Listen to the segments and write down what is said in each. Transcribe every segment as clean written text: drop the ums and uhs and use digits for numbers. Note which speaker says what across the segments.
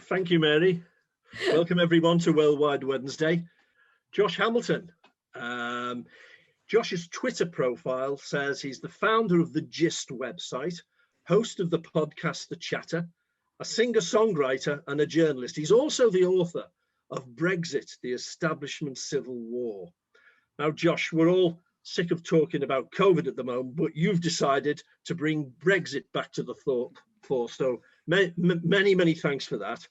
Speaker 1: Thank you, Mary. Welcome everyone to Worldwide Wednesday. Josh Hamilton. Josh's Twitter profile says he's the founder of the Gist website, host of the podcast The Chatter, a singer-songwriter and a journalist. He's also the author of Brexit, the Establishment Civil War. Now, Josh, we're all sick of talking about COVID at the moment, but you've decided to bring Brexit back to the fore. So many thanks for that.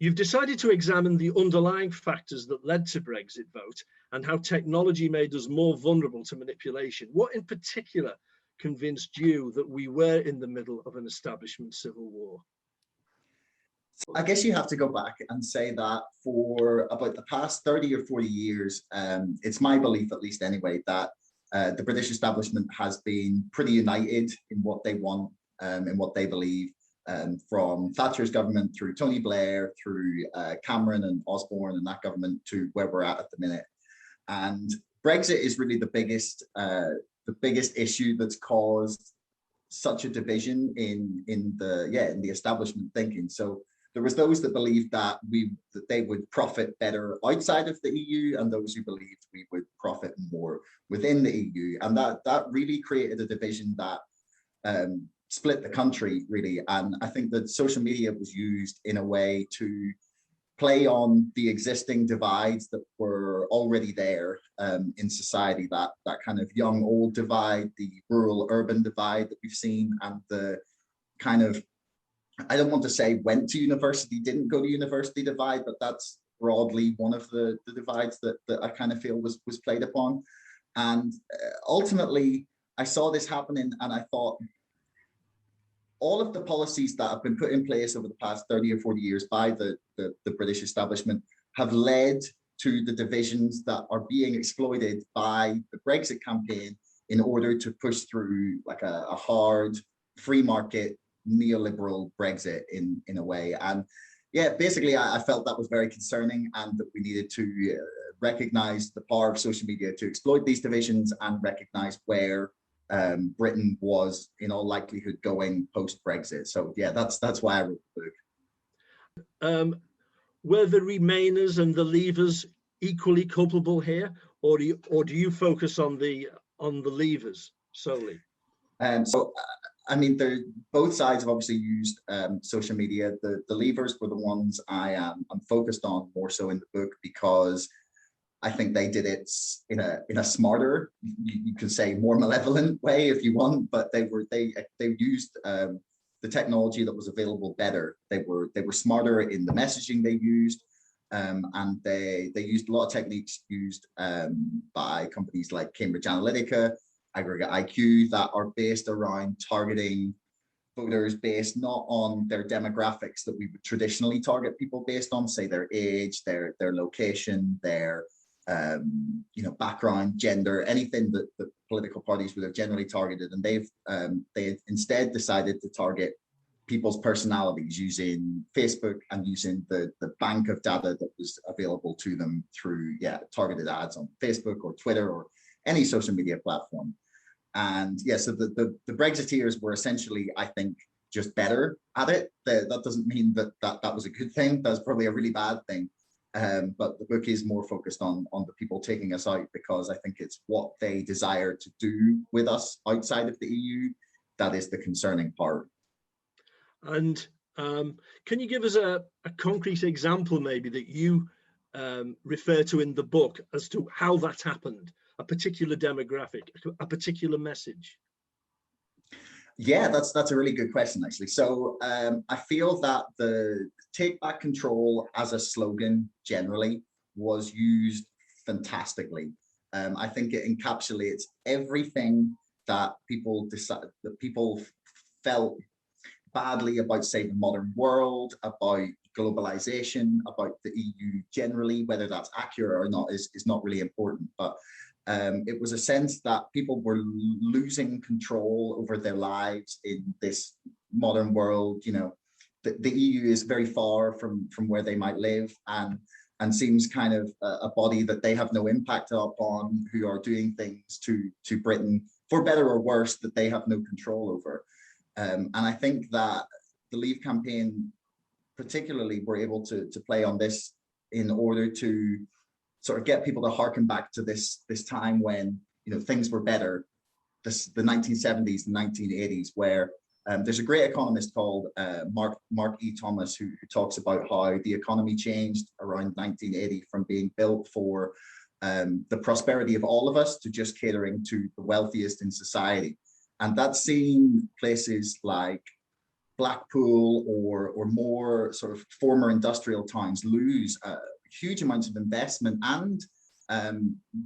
Speaker 1: You've decided to examine the underlying factors that led to Brexit vote and how technology made us more vulnerable to manipulation. What in particular convinced you that we were in the middle of an establishment civil war?
Speaker 2: I guess you have to go back and say that for about the past 30 or 40 years, it's my belief, at least anyway, that the British establishment has been pretty united in what they want and what they believe, from Thatcher's government through Tony Blair, through Cameron and Osborne and that government to where we're at the minute. And Brexit is really the biggest issue that's caused such a division in the establishment thinking. So there was those that believed that they would profit better outside of the EU, and those who believed we would profit more within the EU, and that really created a division that split the country really. And I think that social media was used in a way to play on the existing divides that were already there in society, that kind of young old divide, the rural urban divide that we've seen, and the kind of, I don't want to say went to university, didn't go to university divide, but that's broadly one of the divides that I kind of feel was played upon. And ultimately, I saw this happening and I thought, all of the policies that have been put in place over the past 30 or 40 years by the British establishment have led to the divisions that are being exploited by the Brexit campaign in order to push through like a hard free market neoliberal Brexit in a way. And yeah, basically I felt that was very concerning, and that we needed to recognize the power of social media to exploit these divisions and recognize where Britain was in all likelihood going post-Brexit. So yeah, that's why I wrote the book.
Speaker 1: Were the Remainers and the Leavers equally culpable here, or do you focus on the Leavers solely?
Speaker 2: I mean, both sides have obviously used social media. The Leavers were the ones I'm focused on more so in the book, because I think they did it in a smarter, you could say more malevolent way if you want, but they used the technology that was available better. They were smarter in the messaging they used, and they used a lot of techniques used by companies like Cambridge Analytica, Aggregate IQ, that are based around targeting voters based not on their demographics that we would traditionally target people based on, say their age, their location, their background, gender, anything that the political parties would have generally targeted. And they've instead decided to target people's personalities using Facebook and using the bank of data that was available to them through targeted ads on Facebook or Twitter or any social media platform. And yeah, so the Brexiteers were essentially, I think, just better at it. That doesn't mean that was a good thing. That's probably a really bad thing. But the book is more focused on the people taking us out, because I think it's what they desire to do with us outside of the EU that is the concerning part.
Speaker 1: And can you give us a concrete example maybe that you refer to in the book as to how that happened, a particular demographic, a particular message?
Speaker 2: Yeah, that's a really good question, actually. So I feel that the Take Back Control as a slogan generally was used fantastically. I think it encapsulates everything that people felt badly about, say, the modern world, about globalization, about the EU generally. Whether that's accurate or not is not really important, but it was a sense that people were losing control over their lives in this modern world. You know, the EU is very far from where they might live, and seems kind of a body that they have no impact upon, who are doing things to Britain, for better or worse, that they have no control over. And I think that the Leave campaign particularly were able to play on this in order to sort of get people to harken back to this time when, you know, things were better, the 1970s, the 1980s, where there's a great economist called Mark E. Thomas who talks about how the economy changed around 1980 from being built for the prosperity of all of us to just catering to the wealthiest in society. And that's seen places like Blackpool or more sort of former industrial towns lose huge amounts of investment and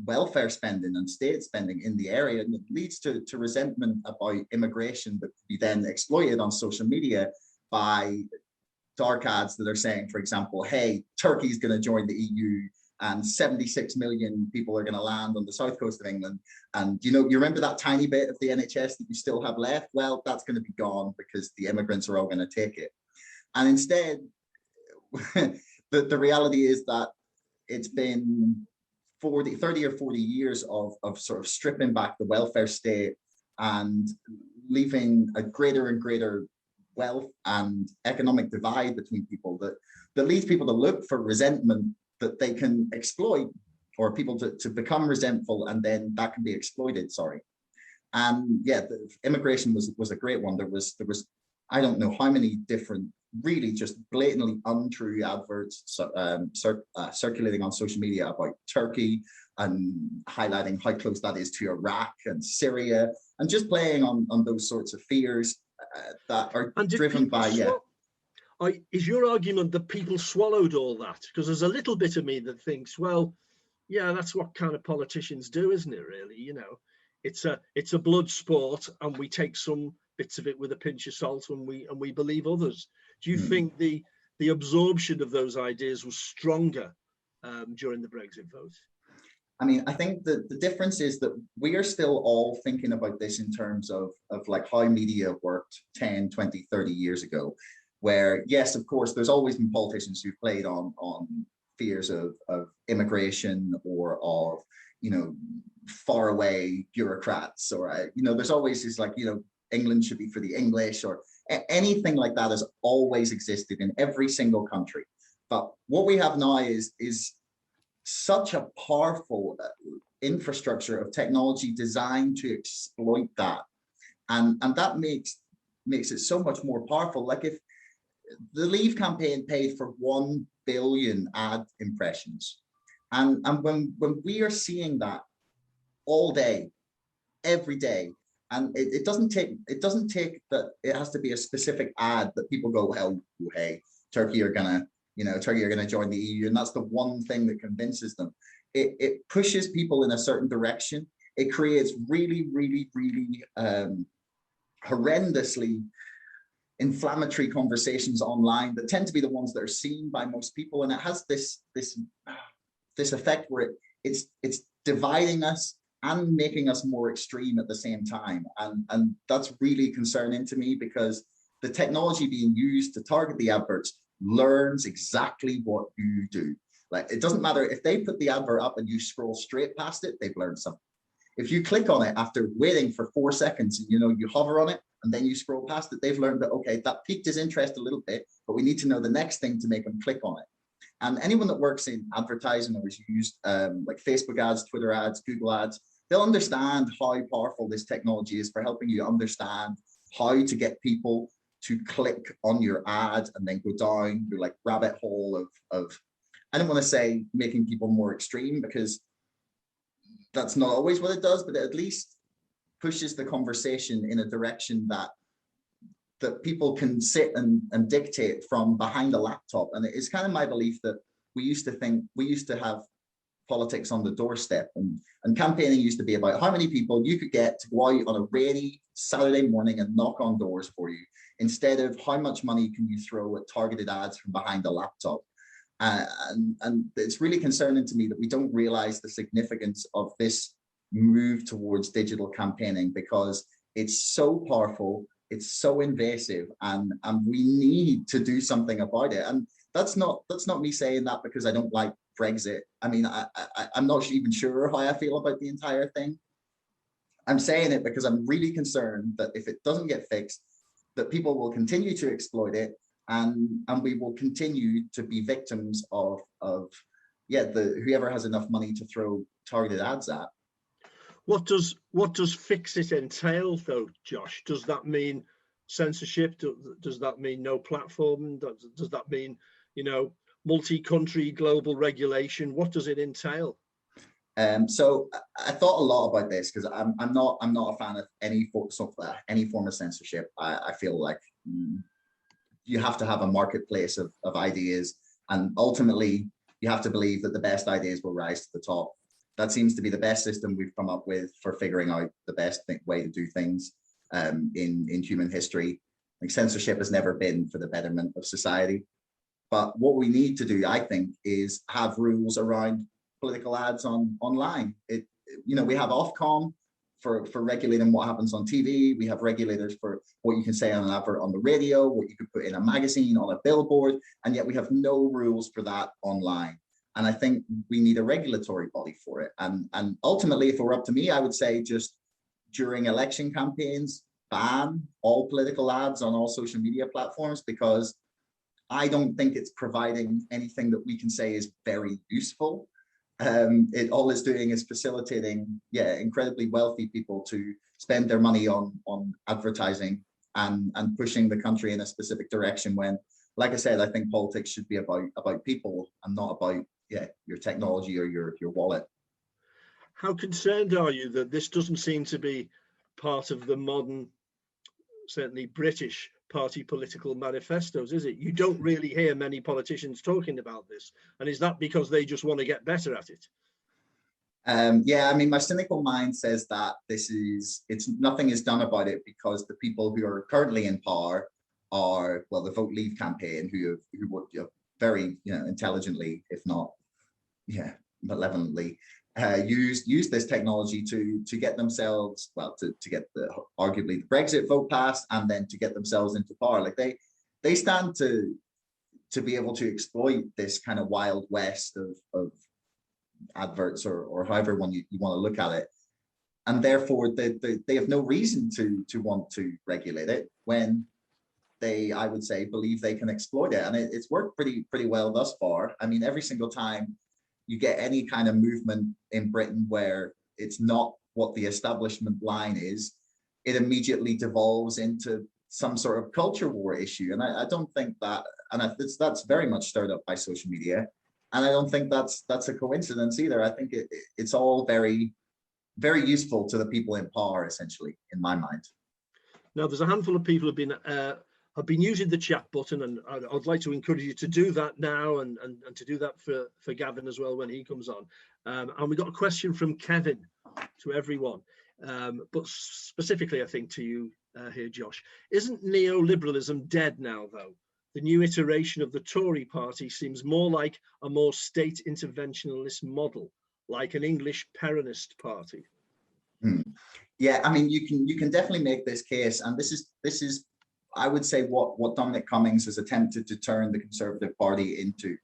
Speaker 2: welfare spending and state spending in the area, and it leads to resentment about immigration that could be then exploited on social media by dark ads that are saying, for example, hey, Turkey's going to join the EU and 76 million people are going to land on the south coast of England. And you remember that tiny bit of the NHS that you still have left? Well, that's going to be gone because the immigrants are all going to take it. And instead, the reality is that it's been 30 or 40 years of sort of stripping back the welfare state and leaving a greater and greater wealth and economic divide between people that leads people to look for resentment that they can exploit, or people to become resentful, and then that can be exploited, And yeah, the immigration was a great one. There was I don't know how many different really just blatantly untrue adverts circulating on social media about Turkey and highlighting how close that is to Iraq and Syria, and just playing on those sorts of fears that are driven by,
Speaker 1: is your argument that people swallowed all that? Because there's a little bit of me that thinks, well, yeah, that's what kind of politicians do, isn't it, really? You know, it's a blood sport, and we take some bits of it with a pinch of salt, and we believe others. Do you think the absorption of those ideas was stronger during the Brexit vote?
Speaker 2: I mean, I think the difference is that we are still all thinking about this in terms of like how media worked 10, 20, 30 years ago, where, yes, of course, there's always been politicians who've played on fears of immigration or of, faraway bureaucrats, or, there's always this like, England should be for the English, or anything like that has always existed in every single country. But what we have now is such a powerful infrastructure of technology designed to exploit that. And that makes it so much more powerful. Like if the Leave campaign paid for 1 billion ad impressions, and when we are seeing that all day, every day, and it doesn't take that it has to be a specific ad that people go, well, hey, Turkey are gonna join the EU, and that's the one thing that convinces them. It pushes people in a certain direction. It creates really, really, really horrendously inflammatory conversations online that tend to be the ones that are seen by most people, and it has this effect where it's dividing us and making us more extreme at the same time, and that's really concerning to me, because the technology being used to target the adverts learns exactly what you do. Like, it doesn't matter if they put the advert up and you scroll straight past it, they've learned something. If you click on it after waiting for 4 seconds and you hover on it and then you scroll past it, they've learned that, okay, that piqued his interest a little bit, but we need to know the next thing to make them click on it. And anyone that works in advertising or has used like Facebook ads, Twitter ads, Google ads, they'll understand how powerful this technology is for helping you understand how to get people to click on your ad and then go down your like rabbit hole of I don't want to say making people more extreme, because that's not always what it does, but it at least pushes the conversation in a direction that people can sit and dictate from behind a laptop. And it is kind of my belief that we used to have politics on the doorstep, and campaigning used to be about how many people you could get to go out on a rainy Saturday morning and knock on doors for you, instead of how much money can you throw at targeted ads from behind a laptop. And it's really concerning to me that we don't realize the significance of this move towards digital campaigning, because it's so powerful, it's so invasive, and we need to do something about it. And that's not me saying that because I don't like Brexit. I mean, I'm not even sure how I feel about the entire thing. I'm saying it because I'm really concerned that if it doesn't get fixed, that people will continue to exploit it, and we will continue to be victims of whoever has enough money to throw targeted ads at.
Speaker 1: What does fix it entail, though, Josh? Does that mean censorship? Does that mean no platform? Does that mean, multi-country global regulation? What does it entail?
Speaker 2: So I thought a lot about this, because I'm not a fan of any form of censorship. I feel like you have to have a marketplace of ideas, and ultimately you have to believe that the best ideas will rise to the top. That seems to be the best system we've come up with for figuring out the best way to do things in human history. Like, censorship has never been for the betterment of society. But what we need to do, I think, is have rules around political ads online. We have Ofcom for regulating what happens on TV. We have regulators for what you can say on an advert on the radio, what you could put in a magazine, on a billboard, and yet we have no rules for that online. And I think we need a regulatory body for it. And ultimately, if it were up to me, I would say just during election campaigns, ban all political ads on all social media platforms, because I don't think it's providing anything that we can say is very useful. All it's doing is facilitating, incredibly wealthy people to spend their money on advertising and pushing the country in a specific direction, when, like I said, I think politics should be about people and not about your technology or your wallet.
Speaker 1: How concerned are you that this doesn't seem to be part of the modern, certainly British party political manifestos, is it? You don't really hear many politicians talking about this. And is that because they just want to get better at it?
Speaker 2: I mean, my cynical mind says that nothing is done about it because the people who are currently in power are, well, the Vote Leave campaign, who worked very intelligently, if not malevolently, use this technology to get themselves, well, to get arguably the Brexit vote passed, and then to get themselves into power. Like, they stand to be able to exploit this kind of wild west of adverts, or however you want to look at it, and therefore they have no reason to want to regulate it when they, I would say, believe they can exploit it. And it's worked pretty well thus far. I mean, every single time you get any kind of movement in Britain where it's not what the establishment line is, it immediately devolves into some sort of culture war issue. And I don't think that, and that's very much stirred up by social media. And I don't think that's a coincidence either. I think it's all very, very useful to the people in power, essentially, in my mind.
Speaker 1: Now, there's a handful of people have been using the chat button, and I'd like to encourage you to do that now, and to do that for Gavin as well when he comes on. And we got a question from Kevin to everyone, but specifically, I think, to you here, Josh. Isn't neoliberalism dead now, though? The new iteration of the Tory party seems more like a more state interventionist model, like an English Peronist party.
Speaker 2: Yeah, I mean, you can definitely make this case, and this is I would say what Dominic Cummings has attempted to turn the Conservative Party into.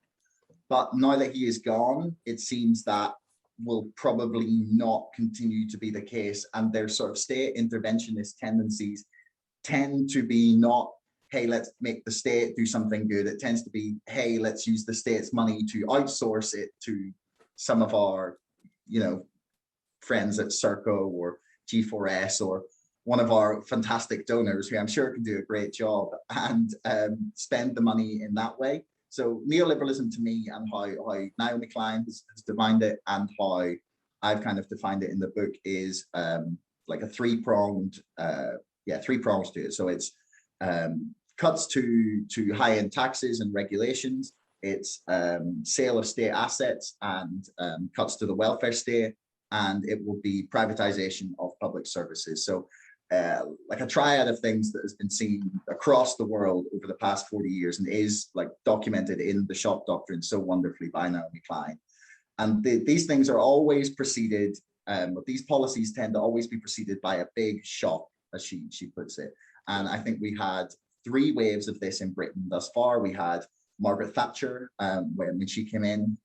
Speaker 2: But now that he is gone, it seems that will probably not continue to be the case, and their sort of state interventionist tendencies tend to be not, hey, let's make the state do something good. It tends to be, hey, let's use the state's money to outsource it to some of our, friends at Serco or G4S or one of our fantastic donors, who I'm sure can do a great job, and spend the money in that way. So neoliberalism, to me, and how Naomi Klein has defined it, and how I've kind of defined it in the book, is like a three-pronged, three prongs to it. So it's cuts to high-end taxes and regulations. It's sale of state assets and cuts to the welfare state, and it will be privatization of public services. So like a triad of things that has been seen across the world over the past 40 years and is like documented in the shock doctrine so wonderfully by Naomi Klein. And these things are always preceded, these policies tend to always be preceded by a big shock, as she puts it. And I think we had 3 waves of this in Britain thus far. We had Margaret Thatcher, when she came in,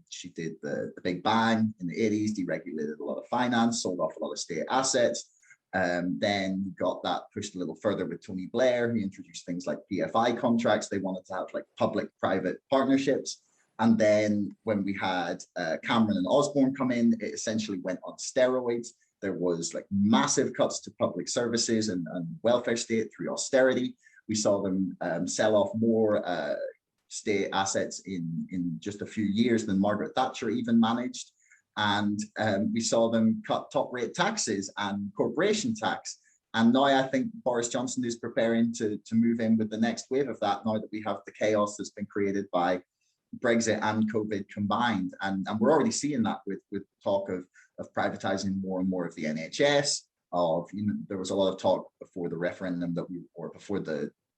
Speaker 2: she did the Big Bang in the 80s, deregulated a lot of finance, sold off a lot of state assets. Then you got that pushed a little further with Tony Blair, who introduced things like PFI contracts. They wanted to have like public-private partnerships. And then when we had Cameron and Osborne come in, it essentially went on steroids. There was like massive cuts to public services and welfare state through austerity. We saw them sell off more state assets in just a few years than Margaret Thatcher even managed. And we saw them cut top rate taxes and corporation tax. And now I think Boris Johnson is preparing to move in with the next wave of that, now that we have the chaos that's been created by Brexit and COVID combined. And we're already seeing that with talk of privatizing more and more of the NHS. There was a lot of talk before the referendum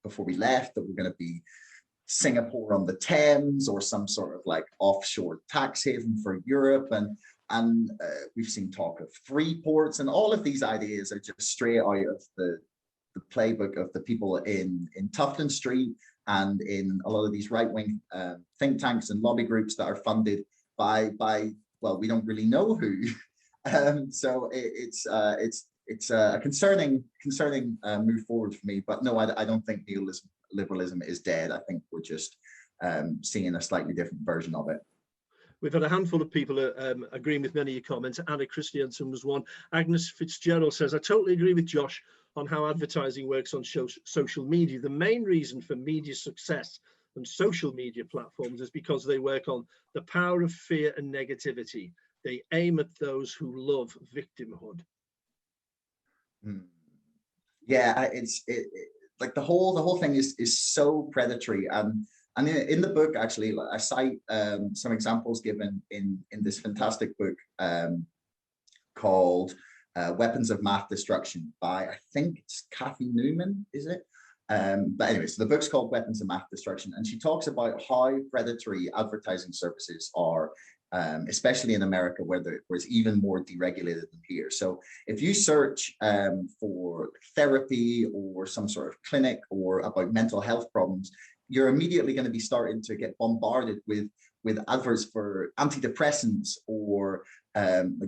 Speaker 2: before we left that we're going to be Singapore on the Thames or some sort of like offshore tax haven for Europe, and we've seen talk of free ports, and all of these ideas are just straight out of the playbook of the people in Tufton Street and in a lot of these right-wing think tanks and lobby groups that are funded by well, we don't really know who. So it's a concerning move forward for me. But no, I don't think neoliberalism is dead. I think we're just seeing a slightly different version of it.
Speaker 1: We've had a handful of people agreeing with many of your comments. Anna Christiansen was one. Agnes Fitzgerald says, I totally agree with Josh on how advertising works on social media. The main reason for media success and social media platforms is because they work on the power of fear and negativity. They aim at those who love victimhood.
Speaker 2: Yeah, like the whole thing is so predatory. And in the book, actually, I cite some examples given in this fantastic book called Weapons of Mass Destruction by, I think it's Kathy Newman, is it? But anyway, so the book's called Weapons of Mass Destruction, and she talks about how predatory advertising services are, especially in America, where it's even more deregulated than here. So if you search for therapy or some sort of clinic or about mental health problems, you're immediately going to be starting to get bombarded with adverts for antidepressants or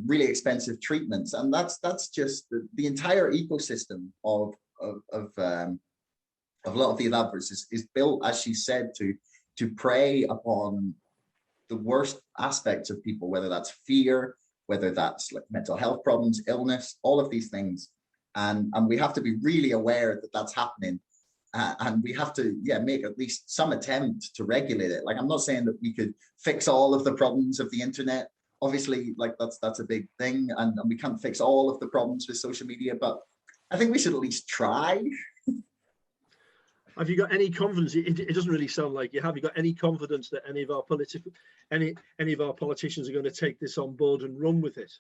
Speaker 2: really expensive treatments, and that's just the entire ecosystem of a lot of these adverts is built, as she said, to prey upon the worst aspects of people, whether that's fear, whether that's like mental health problems, illness, all of these things, and we have to be really aware that that's happening. And we have to, make at least some attempt to regulate it. Like, I'm not saying that we could fix all of the problems of the internet. Obviously, like that's a big thing, and we can't fix all of the problems with social media, but I think we should at least try.
Speaker 1: Have you got any confidence? It doesn't really sound like you have. You got any confidence that any of our politicians are going to take this on board and run with it?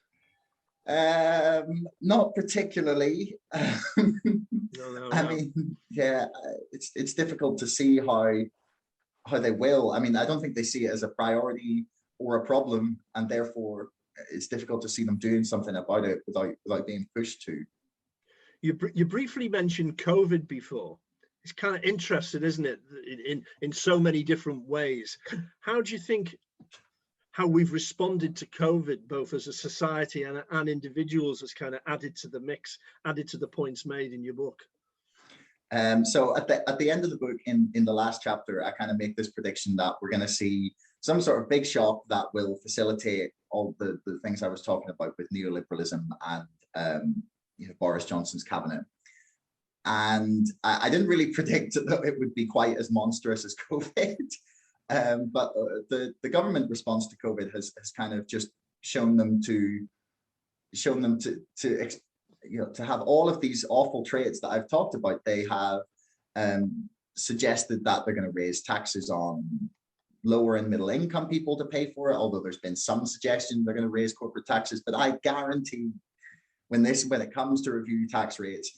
Speaker 2: Not particularly.
Speaker 1: No.
Speaker 2: I mean, yeah, it's difficult to see how they will. I mean, I don't think they see it as a priority or a problem, and therefore it's difficult to see them doing something about it without being pushed to.
Speaker 1: You briefly mentioned COVID before. It's kind of interesting, isn't it, in so many different ways. How do you think how we've responded to COVID, both as a society and individuals, has kind of added to the mix, added to the points made in your book?
Speaker 2: So at the end of the book, in the last chapter, I kind of make this prediction that we're going to see some sort of big shock that will facilitate all the things I was talking about with neoliberalism and Boris Johnson's cabinet. And I didn't really predict that it would be quite as monstrous as COVID. But the government response to COVID has kind of just shown them to have all of these awful traits that I've talked about. They have suggested that they're going to raise taxes on lower and middle income people to pay for it, although there's been some suggestion they're going to raise corporate taxes. But I guarantee when it comes to review tax rates,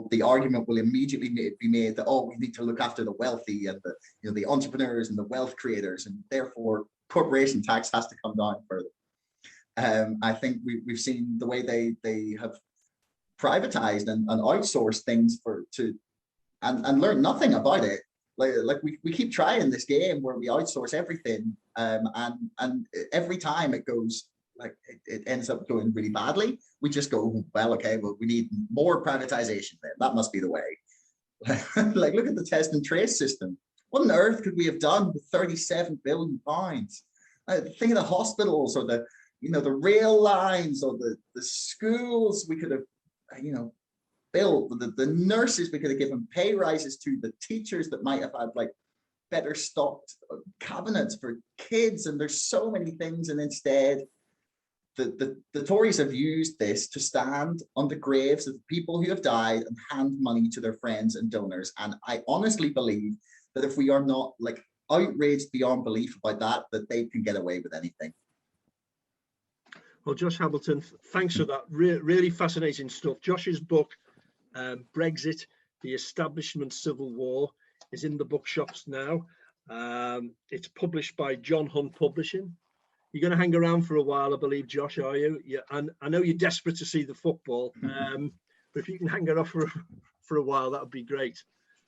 Speaker 2: the argument will immediately be made that, we need to look after the wealthy and the entrepreneurs and the wealth creators, and therefore corporation tax has to come down further. I think we've seen the way they have privatized and outsourced things and learn nothing about it. Like we keep trying this game where we outsource everything, and every time it goes like it ends up going really badly, we just go, well, okay, well, we need more privatization then. That must be the way. Like, look at the test and trace system. What on earth could we have done with 37 billion pounds? Think of the hospitals, or the, you know, the rail lines, or the schools we could have, you know, built, the nurses we could have given pay rises to, the teachers that might have had like better stocked cabinets for kids. And there's so many things. And instead, the Tories have used this to stand on the graves of people who have died and hand money to their friends and donors. And I honestly believe that if we are not like outraged beyond belief about that, that they can get away with anything.
Speaker 1: Well, Josh Hamilton, thanks for that. Really fascinating stuff. Josh's book, Brexit, The Establishment Civil War, is in the bookshops now. It's published by John Hunt Publishing. You're going to hang around for a while, I believe, Josh, are you? Yeah, and I know you're desperate to see the football, but if you can hang around for a while, that would be great.